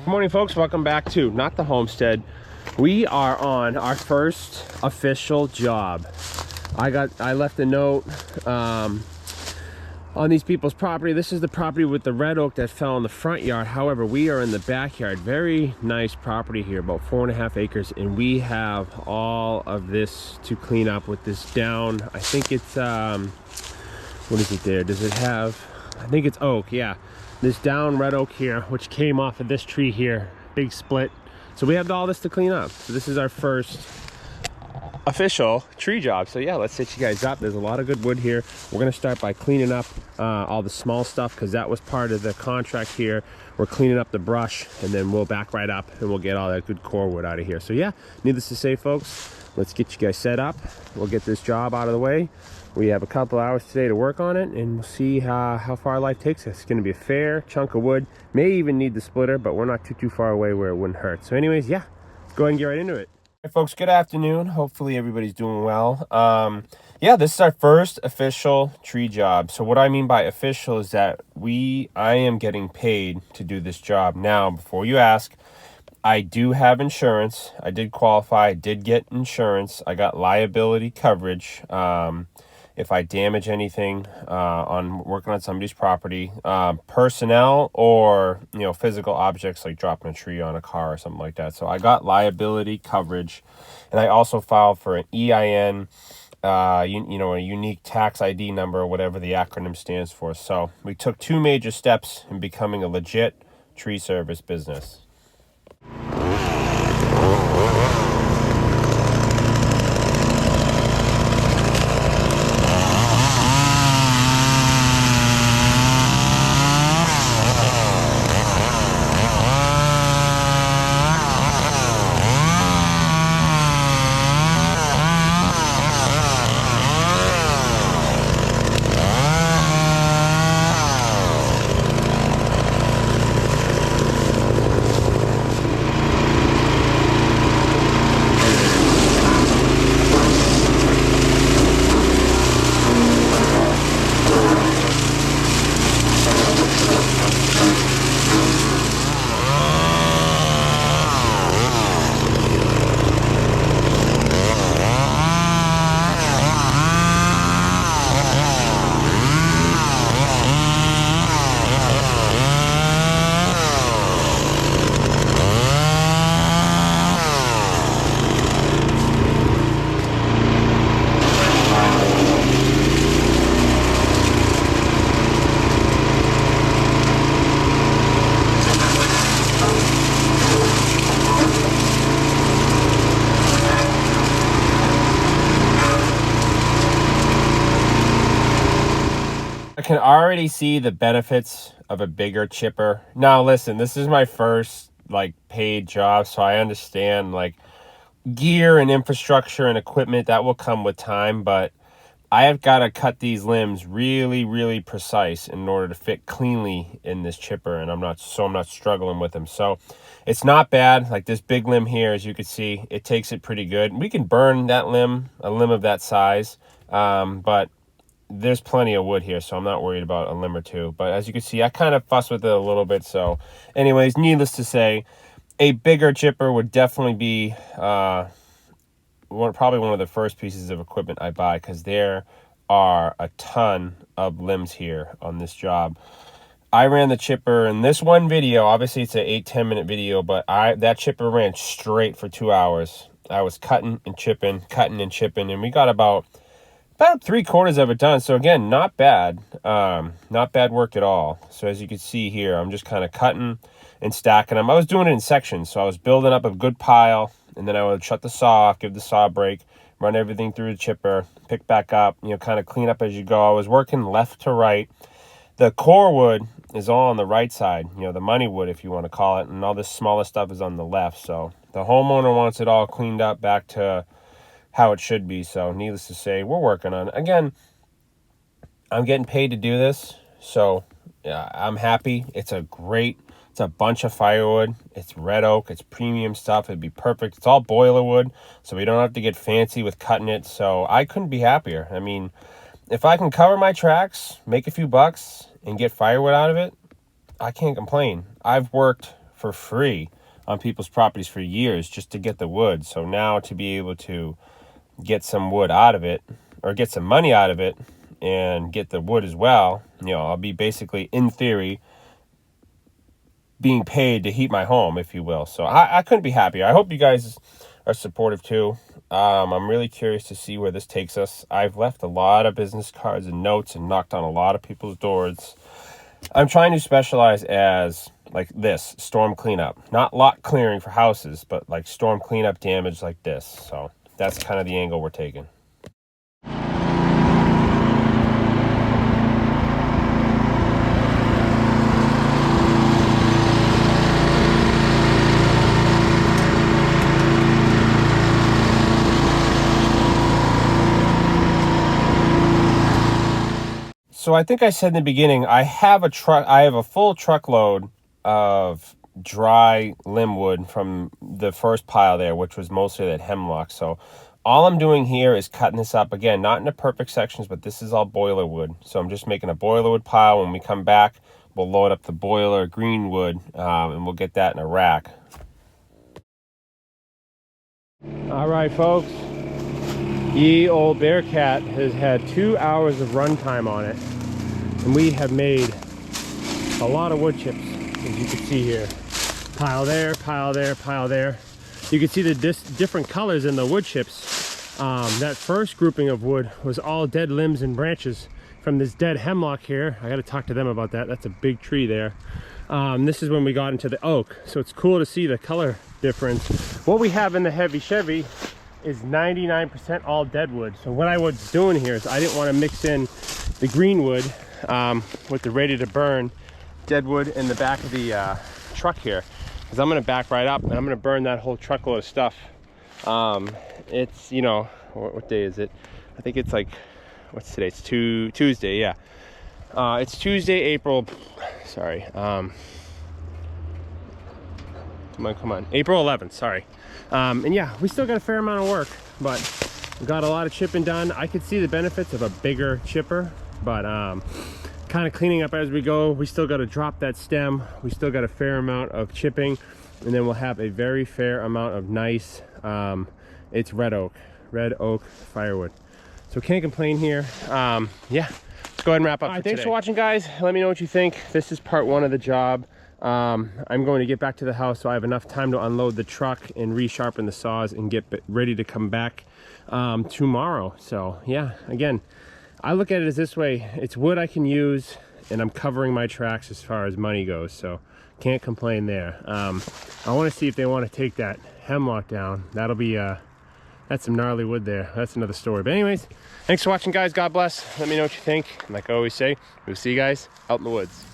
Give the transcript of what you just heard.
Good morning, folks. Welcome back to not the Homestead. We are on our first official job. I left a note on these people's property. This is the property with the red oak that fell in the front yard. However, we are in the backyard. Very nice property here, about 4.5 acres, and we have all of this to clean up with this down. I think it's what is it there? Does it have? I think it's oak. Yeah, this down red oak here, which came off of this tree here, big split. So we have all this to clean up. So this is our first official tree job. So yeah, let's set you guys up. There's a lot of good wood here. We're gonna start by cleaning up all the small stuff, because that was part of the contract here. We're cleaning up the brush, and then we'll back right up and we'll get all that good core wood out of here. So yeah, needless to say, folks, let's get you guys set up. We'll get this job out of the way. We have a couple hours today to work on it, and we'll see how far life takes us. It's going to be a fair chunk of wood. May even need the splitter, but we're not too far away where it wouldn't hurt. So anyways, yeah, let's go ahead and get right into it. Hey folks, good afternoon. Hopefully everybody's doing well. Yeah, this is our first official tree job. So what I mean by official is that I am getting paid to do this job. Now, before you ask, I do have insurance. I did qualify. I did get insurance. I got liability coverage. If I damage anything on working on somebody's property, personnel or physical objects like dropping a tree on a car or something like that. So I got liability coverage, and I also filed for an EIN, a unique tax ID number, or whatever the acronym stands for. So we took 2 major steps in becoming a legit tree service business. I can already see the benefits of a bigger chipper. Now listen, this is my first paid job, so I understand gear and infrastructure and equipment that will come with time, but I have got to cut these limbs really precise in order to fit cleanly in this chipper, and I'm not struggling with them. So it's not bad. Like this big limb here, as you can see, it takes it pretty good. We can burn that limb, a limb of that size, but there's plenty of wood here, so I'm not worried about a limb or two. But as you can see, I kind of fuss with it a little bit. So anyways, needless to say, a bigger chipper would definitely be probably one of the first pieces of equipment I buy, because there are a ton of limbs here on this job. I ran the chipper in this one video. Obviously it's an 8-10 minute video, but that chipper ran straight for 2 hours. I was cutting and chipping, and we got about 3/4 of it done. So again, not bad work at all. So as you can see here, I'm just kind of cutting and stacking them. I was doing it in sections, so I was building up a good pile, and then I would shut the saw off, give the saw a break, run everything through the chipper, pick back up, kind of clean up as you go. I was working left to right. The core wood is all on the right side, the money wood, if you want to call it, and all this smaller stuff is on the left. So the homeowner wants it all cleaned up back to how it should be. So needless to say, we're working on it. Again, I'm getting paid to do this, so yeah, I'm happy. It's a bunch of firewood. It's red oak. It's premium stuff. It'd be perfect. It's all boiler wood, so we don't have to get fancy with cutting it. So I couldn't be happier. I mean, if I can cover my tracks, make a few bucks, and get firewood out of it, I can't complain. I've worked for free on people's properties for years just to get the wood. So now to be able to get some wood out of it, or get some money out of it and get the wood as well, you know, I'll be basically, in theory, being paid to heat my home, if you will. So I couldn't be happier. I hope you guys are supportive too. I'm really curious to see where this takes us. I've left a lot of business cards and notes and knocked on a lot of people's doors. I'm trying to specialize as like this, storm cleanup. Not lot clearing for houses, but like storm cleanup damage like this. So that's kind of the angle we're taking. So I think I said in the beginning, I have a full truckload of dry limb wood from the first pile there, which was mostly that hemlock. So all I'm doing here is cutting this up, again, not into perfect sections, but this is all boiler wood. So I'm just making a boiler wood pile. When we come back, we'll load up the boiler green wood, and we'll get that in a rack. All right, folks. Ye old Bearcat has had 2 hours of runtime on it, and we have made a lot of wood chips, as you can see here. Pile there, pile there, pile there. You can see the different colors in the wood chips. That first grouping of wood was all dead limbs and branches from this dead hemlock here. I got to talk to them about that. That's a big tree there. This is when we got into the oak, so it's cool to see the color difference. What we have in the heavy Chevy is 99% all dead wood. So what I was doing here is I didn't want to mix in the green wood with the ready to burn dead wood in the back of the truck here, because I'm going to back right up and I'm going to burn that whole truckload of stuff. It's, you know, what day is it? I think it's like, what's today? It's Tuesday, yeah. It's Tuesday, April, sorry. Come on, April 11th, sorry. And yeah, we still got a fair amount of work, but we got a lot of chipping done. I could see the benefits of a bigger chipper, but kind of cleaning up as we go. We still got to drop that stem. We still got a fair amount of chipping, and then we'll have a very fair amount of nice, it's red oak firewood. So can't complain here. Yeah, let's go ahead and wrap up. All right, thanks for watching, guys. Let me know what you think. This is part one of the job. I'm going to get back to the house so I have enough time to unload the truck and resharpen the saws and get ready to come back tomorrow. So yeah, again, I look at it as this way: it's wood I can use, and I'm covering my tracks as far as money goes, so can't complain there. I want to see if they want to take that hemlock down. That'll be that's some gnarly wood there. That's another story. But anyways, thanks for watching, guys. God bless. Let me know what you think. And like I always say, we'll see you guys out in the woods.